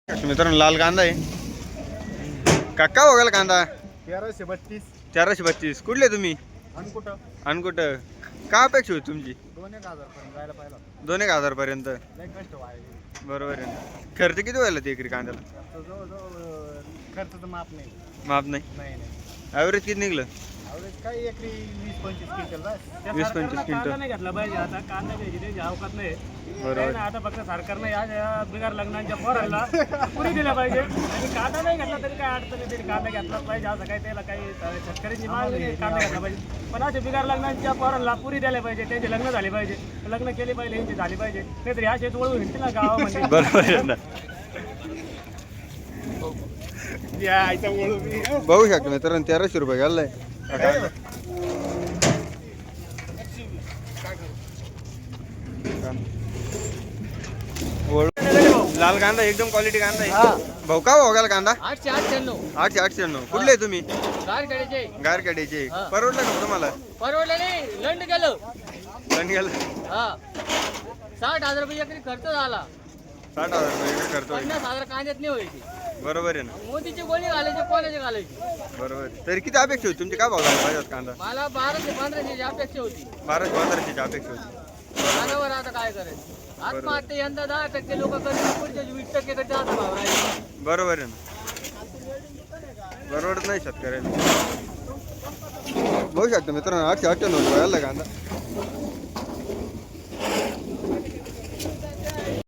मित्रांनो लाल कांदा आहे. काका बघाल कांदा 1332 1432. कुठले तुम्ही? अनकुट अनकुट. काय अपेक्षा होती तुमची? 2000 पर्यंत जायला पाहिला 2,000 पर्यंत. लय कष्ट व्हायले. बरोबर आहे. खर्च किती व्हायला ते एकरी कांद्याला? जवळजवळ खर्चाचं माप नाही. माफ नाही. नाही नाही ॲव्हरेज किती निघलं? अवरेज काय एकरी 20-25 क्विंटल बस. 20-25 क्विंटल. नाही घेतला पाहिजे. आता कांदा घ्यायची त्याची अवकात नाही. बरोबर. नाही ना, आता फक्त सरकारनं या बिगार लग्नांच्या पोरांना पुरी दिल्या पाहिजे. आणि कांदा नाही घेतला तरी काय अडचण नाही, तरी कांदा घेतलाच पाहिजे. असं काही त्याला काही शेतकऱ्यांची माल नाही कांदा घेतला पाहिजे. पण असे बिगार लग्नांच्या पोरांना पुरी द्यायला पाहिजे. त्यांचे लग्न झाले पाहिजे, लग्न केले पाहिजे, यांची झाली पाहिजे. नाहीतरी असेच वळून हिंडतील ना गावामध्ये. बरोबर आहे ना. या आयचा वळू मी बघू शकतो मित्रांनो 1300 रुपये घाललाय. लाल कांदा एकदम क्वालिटी कांदा आहे. भाऊ का भाऊ घाल कांदा? 898 898. कुठले आहे तुम्ही? गारखेड्याचे. गारखेड्याचे. परवडलं का तुम्हाला? परवडलं नाही, लंड गेलं. पण गेलं. हा 60,000 रुपये एकरी खर्च झाला. 60,000 रुपये करतोय. 50,000 कांद्यात नाही व्हायची. बरोबर आहे ना. मोदीची गोळी घालायची, कोणाची घालायची. बरोबर आहे. तरी किती अपेक्षा होती तुमची? काय भाव घाला पाहिजे होता कांदा? मला 1200-1500 अपेक्षा होती. 1200-1500 अपेक्षा होती. माझ्यावर आता काय करायचं? आत्महत्या यंदा 10% लोक करतील, पुढच्या 20% जास्त भाव राहील. बरोबर आहे ना. परवडत नाही शेतकऱ्याला. बघू शकतो मित्रांनो 898 रुपये घालला कांदा.